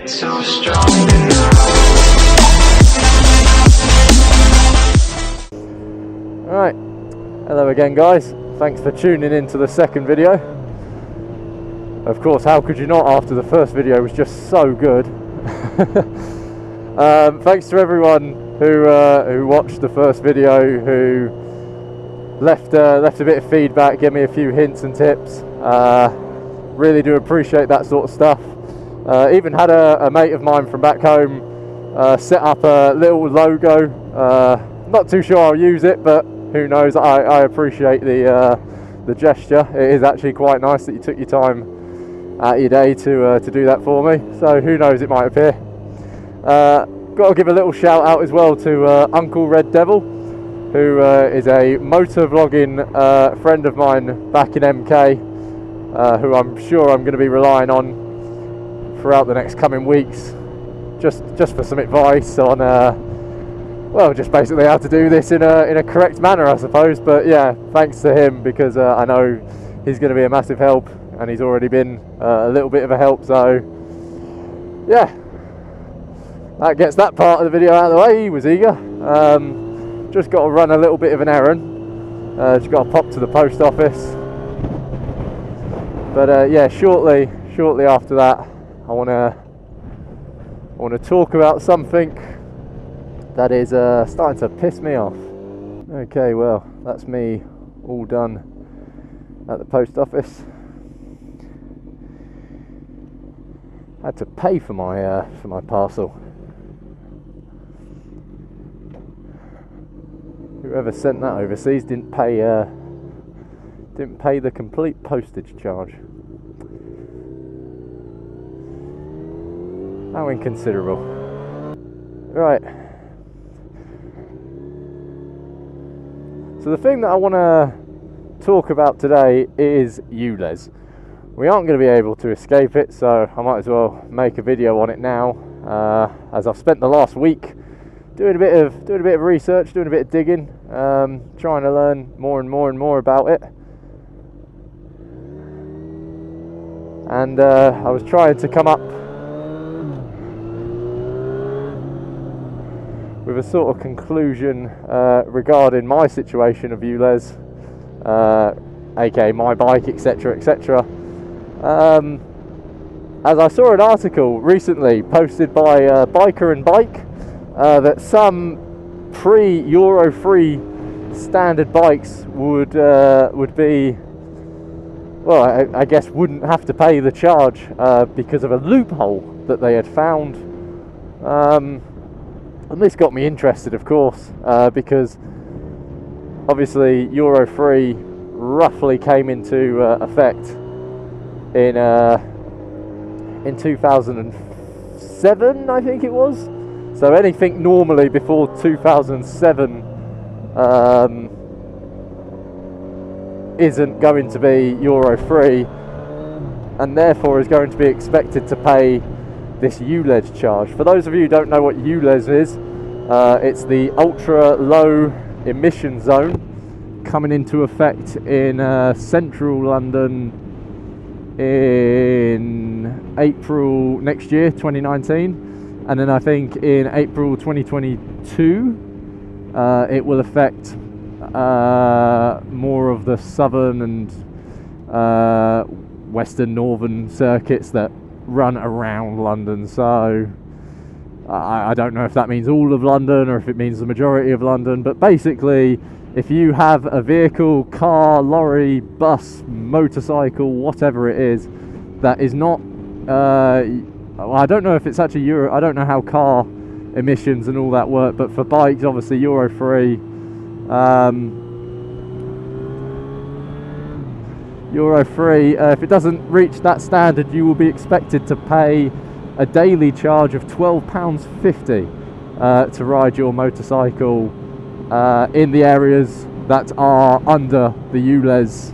so strong. Alright, hello again guys, thanks for tuning in to the second video. Of course, how could you not after the first video was just so good. Thanks to everyone who watched the first video, who left a bit of feedback, gave me a few hints and tips. Really do appreciate that sort of stuff. Even had a mate of mine from back home set up a little logo. Not too sure I'll use it, but who knows. I appreciate the gesture. It is actually quite nice that you took your time out of your day to do that for me, so who knows, it might appear. Got to give a little shout out as well to Uncle Red Devil, who is a motor vlogging friend of mine back in MK, who I'm sure I'm going to be relying on throughout the next coming weeks, just for some advice on well, just basically how to do this in a correct manner, I suppose. But yeah, thanks to him, because I know he's going to be a massive help, and he's already been a little bit of a help. So yeah, that gets that part of the video out of the way. He was eager. Just got to run a little bit of an errand. Just got to pop to the post office. But yeah, shortly after that, I want to talk about something that is starting to piss me off. Okay, well, that's me all done at the post office. I had to pay for my parcel. Whoever sent that overseas didn't pay the complete postage charge. How inconsiderable. Right. So the thing that I want to talk about today is ULEZ. We aren't going to be able to escape it, so I might as well make a video on it now, as I've spent the last week doing a bit of research, doing a bit of digging, trying to learn more and more about it. And I was trying to come up with a sort of conclusion regarding my situation of ULEZ, aka my bike, etc, etc. As I saw an article recently posted by Biker and Bike, that some pre-Euro 3 standard bikes would be, well, I guess wouldn't have to pay the charge because of a loophole that they had found. And this got me interested, of course, because obviously Euro 3 roughly came into effect in 2007, I think it was. So anything normally before 2007 isn't going to be Euro 3, and therefore is going to be expected to pay this ULEZ charge. For those of you who don't know what ULEZ is, it's the ultra low emission zone, coming into effect in central London in April next year, 2019, and then I think in April 2022 it will affect more of the southern and western northern circuits that run around London. So I don't know if that means all of London or if it means the majority of London, but basically if you have a vehicle, car, lorry, bus, motorcycle, whatever it is, that is not well, I don't know if it's actually Euro, I don't know how car emissions and all that work, but for bikes obviously Euro 3, Euro 3, if it doesn't reach that standard, you will be expected to pay a daily charge of £12.50 to ride your motorcycle in the areas that are under the ULEZ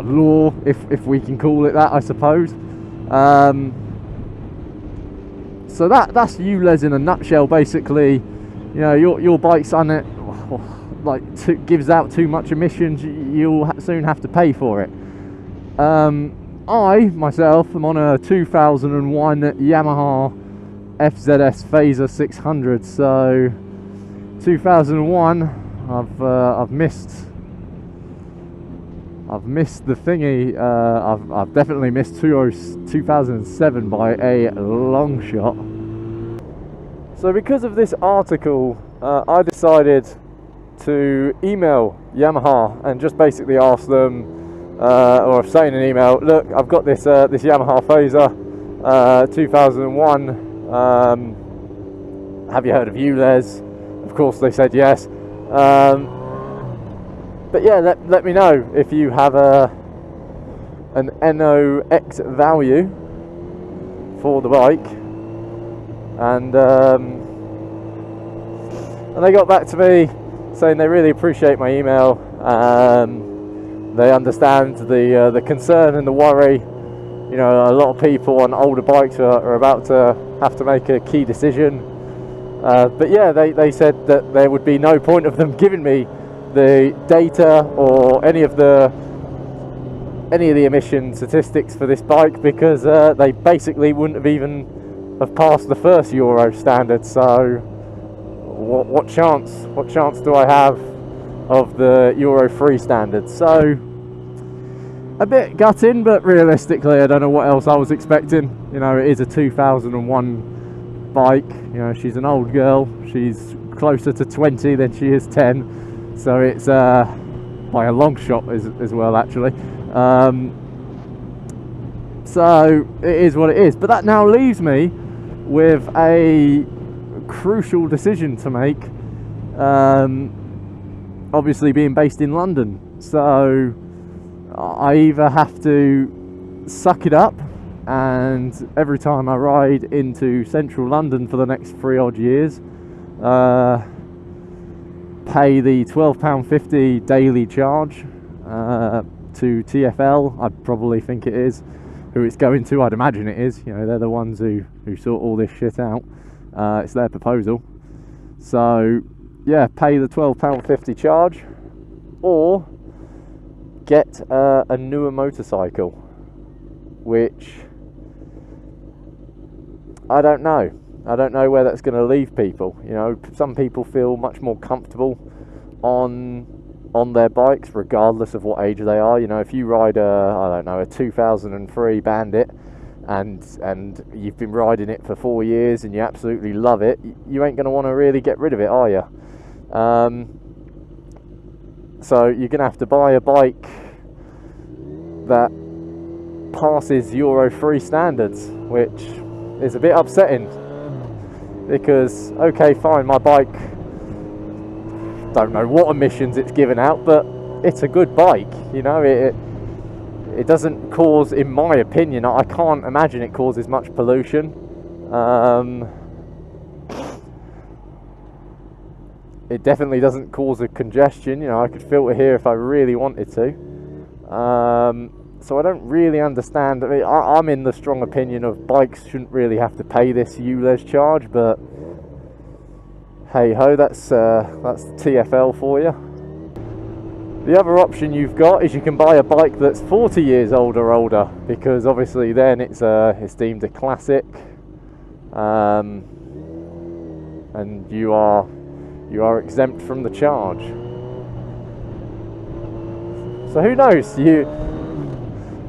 law, if we can call it that, I suppose. So that's ULEZ in a nutshell. Basically, you know, your bike's on it, gives out too much emissions, you'll soon have to pay for it. I myself am on a 2001 Yamaha FZS Phaser 600. So 2001, I've missed the thingy. I've definitely missed 2007 by a long shot. So because of this article, I decided to email Yamaha and just basically ask them, or say in an email, look, I've got this this Yamaha Phaser 2001. Have you heard of ULEZ? Of course they said yes. But yeah, let me know if you have an NOx value for the bike. And they got back to me saying they really appreciate my email. They understand the concern and the worry. You know, a lot of people on older bikes are about to have to make a key decision. But yeah, they said that there would be no point of them giving me the data or any of the emission statistics for this bike, because they basically wouldn't have even have passed the first Euro standard. So what chance do I have of the Euro 3 standard? So a bit gutting, but realistically I don't know what else I was expecting. You know, it is a 2001 bike. You know, she's an old girl, she's closer to 20 than she is 10, so it's by a long shot as well actually. So it is what it is. But that now leaves me with a crucial decision to make, obviously being based in London. So I either have to suck it up, and every time I ride into central London for the next 3 odd years, pay the £12.50 daily charge to TfL, I probably think it is, who it's going to. I'd imagine it is. You know, they're the ones who sort all this shit out. It's their proposal. So yeah, pay the £12.50 charge, or get a newer motorcycle, which I don't know where that's going to leave people. You know, some people feel much more comfortable on their bikes regardless of what age they are. You know, if you ride a 2003 Bandit and you've been riding it for 4 years and you absolutely love it, you ain't going to want to really get rid of it, are you? So you're going to have to buy a bike that passes Euro 3 standards, which is a bit upsetting, because okay, fine, my bike, don't know what emissions it's given out, but it's a good bike. You know, it doesn't cause, in my opinion, I can't imagine it causes much pollution. It definitely doesn't cause a congestion. You know, I could filter here if I really wanted to. So I don't really understand. I mean, I'm in the strong opinion of bikes shouldn't really have to pay this ULEZ charge, but hey ho, that's TfL for you. The other option you've got is you can buy a bike that's 40 years old or older, because obviously then it's deemed a classic, and you are exempt from the charge. So who knows?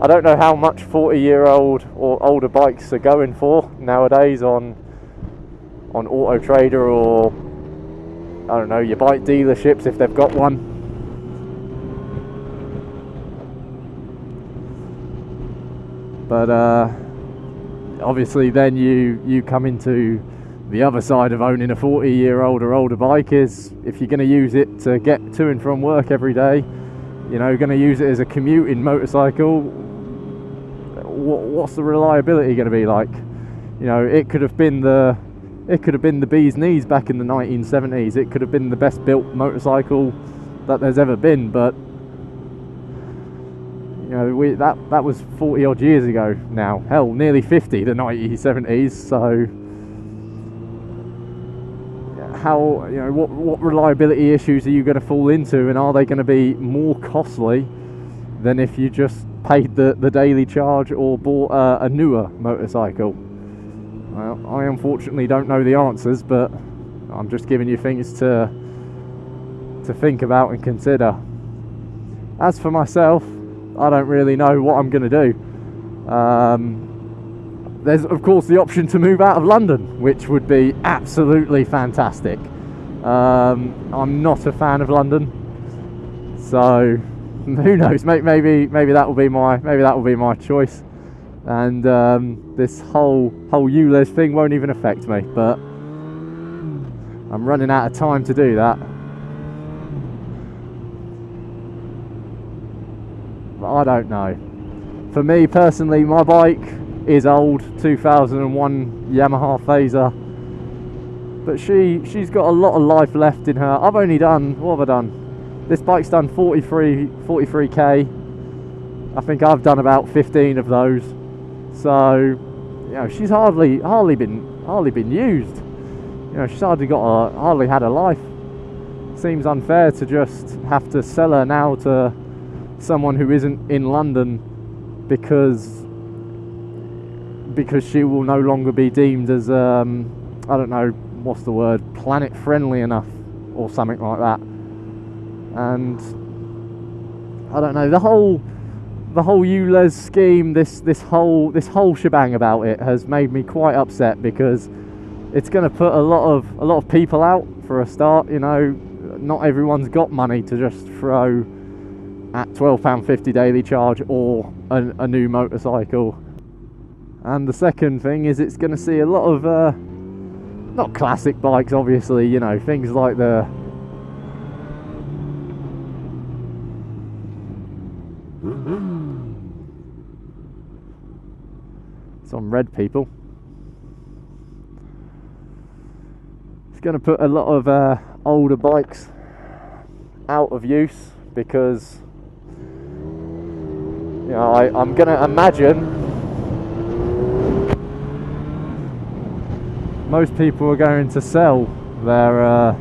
I don't know how much 40-year-old or older bikes are going for nowadays on Auto Trader, or I don't know, your bike dealerships if they've got one. But obviously then you come into the other side of owning a 40-year-old or older bike, is if you're going to use it to get to and from work every day, you know, going to use it as a commuting motorcycle, what's the reliability going to be like? You know, it could have been the bee's knees back in the 1970s. It could have been the best built motorcycle that there's ever been, but you know, that was 40 odd years ago now. Hell, nearly 50, the 1970s. So how, you know, what reliability issues are you going to fall into, and are they going to be more costly than if you just paid the daily charge or bought a newer motorcycle? Well, I unfortunately don't know the answers, but I'm just giving you things to think about and consider. As for myself, I don't really know what I'm going to do. There's of course the option to move out of London, which would be absolutely fantastic. I'm not a fan of London, so who knows? Maybe that will be my choice, and this whole ULEZ thing won't even affect me. But I'm running out of time to do that. But I don't know. For me personally, my bike is old, 2001 Yamaha Phaser, but she's got a lot of life left in her. I've only done, what have I done? This bike's done 43k. I think I've done about 15 of those. So, you know, she's hardly been used. You know, she's hardly had a life. Seems unfair to just have to sell her now to someone who isn't in London because she will no longer be deemed as I don't know, what's the word, planet friendly enough or something like that. And I don't know, the whole ULEZ scheme, this whole shebang about it has made me quite upset, because it's going to put a lot of people out for a start. You know, not everyone's got money to just throw at £12.50 daily charge or a new motorcycle. And the second thing is, it's going to see a lot of not classic bikes, obviously, you know, things like the some red people. It's going to put a lot of older bikes out of use, because you know, I'm going to imagine most people are going to sell their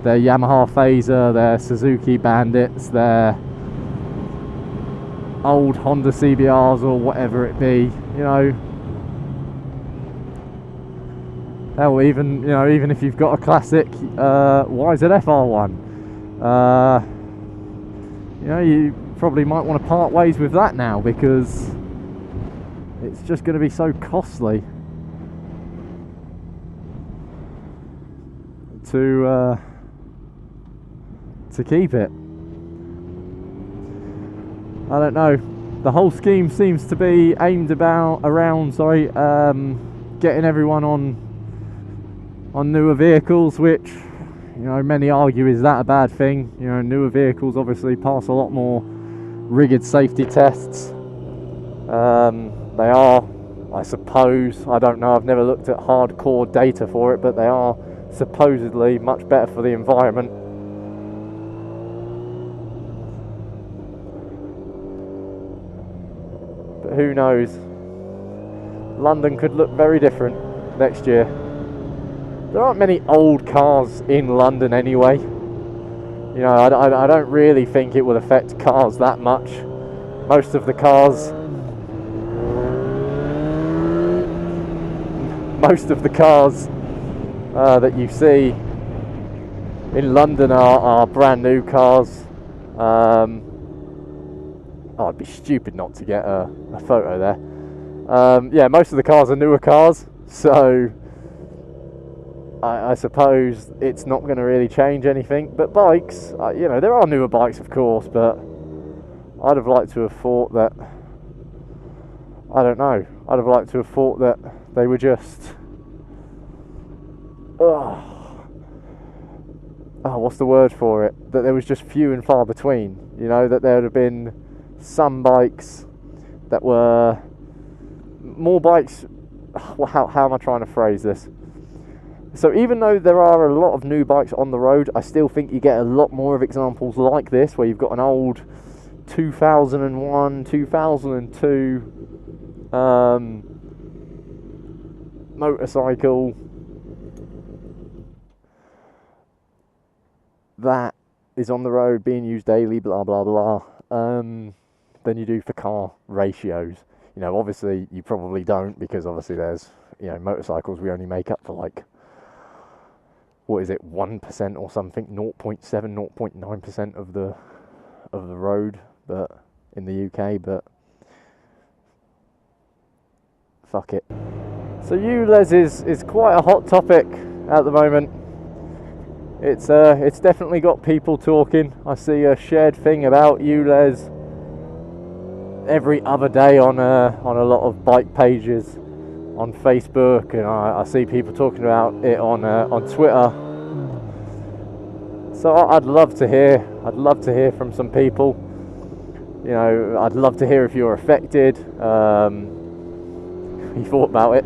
Yamaha Phaser, their Suzuki Bandits, their old Honda CBRs or whatever it be. You know, hell, even if you've got a classic YZF R1, you know, you probably might want to part ways with that now, because it's just going to be so costly to keep it. I don't know. The whole scheme seems to be aimed around getting everyone on newer vehicles, which, you know, many argue is that a bad thing. You know, newer vehicles obviously pass a lot more rigid safety tests. They are, I suppose, I don't know, I've never looked at hardcore data for it, but they are supposedly much better for the environment. But who knows? London could look very different next year. There aren't many old cars in London anyway. You know, I don't really think it will affect cars that much. Most of the cars that you see in London are brand new cars. I'd be stupid not to get a photo there. Yeah, most of the cars are newer cars, so I suppose it's not going to really change anything. But bikes, you know, there are newer bikes, of course, but I'd have liked to have thought that, I don't know, I'd have liked to have thought that they were just, what's the word for it? That there was just few and far between. You know, that there would have been some bikes that were more bikes. Well, how am I trying to phrase this? So even though there are a lot of new bikes on the road, I still think you get a lot more of examples like this, where you've got an old 2001, 2002 motorcycle that is on the road being used daily, blah blah blah. than you do for car ratios. You know, obviously you probably don't, because obviously there's, you know, motorcycles we only make up for like, what is it, 1% or something, 0.7, 0.9% of the road, but in the UK, but fuck it. So ULEZ is quite a hot topic at the moment. It's definitely got people talking. I see a shared thing about ULEZ every other day on a lot of bike pages on Facebook, and I see people talking about it on Twitter. So I'd love to hear from some people. You know, I'd love to hear if you're affected. You thought about it.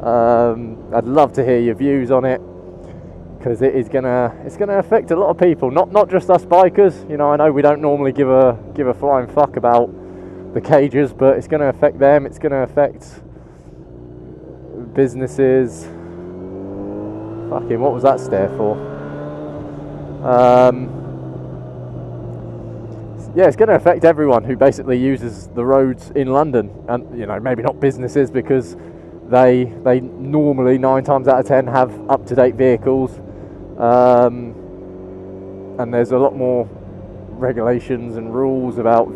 I'd love to hear your views on it, because it's gonna affect a lot of people, not just us bikers. You know, I know we don't normally give a flying fuck about the cages, but it's gonna affect them. It's gonna affect businesses. Fucking, what was that stare for? Yeah, it's going to affect everyone who basically uses the roads in London, and you know, maybe not businesses, because they normally 9 times out of 10 have up-to-date vehicles, and there's a lot more regulations and rules about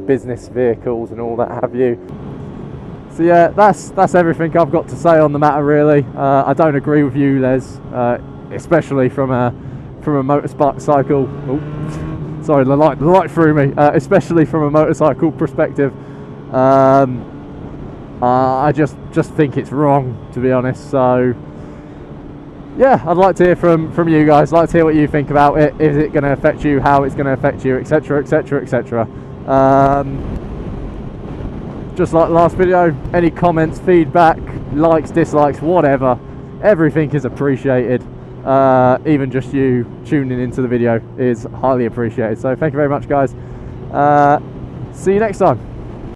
business vehicles and all that have you. So yeah, that's everything I've got to say on the matter, really. I don't agree with you, Les, especially from a motorcycle. Oh, sorry, the light threw me. Especially from a motorcycle perspective, I just think it's wrong, to be honest. So yeah, I'd like to hear from you guys. I'd like to hear what you think about it. Is it going to affect you? How it's going to affect you? Etc. Etc. Etc. Just like the last video, any comments, feedback, likes, dislikes, whatever, everything is appreciated. Even just you tuning into the video is highly appreciated. So thank you very much, guys. See you next time.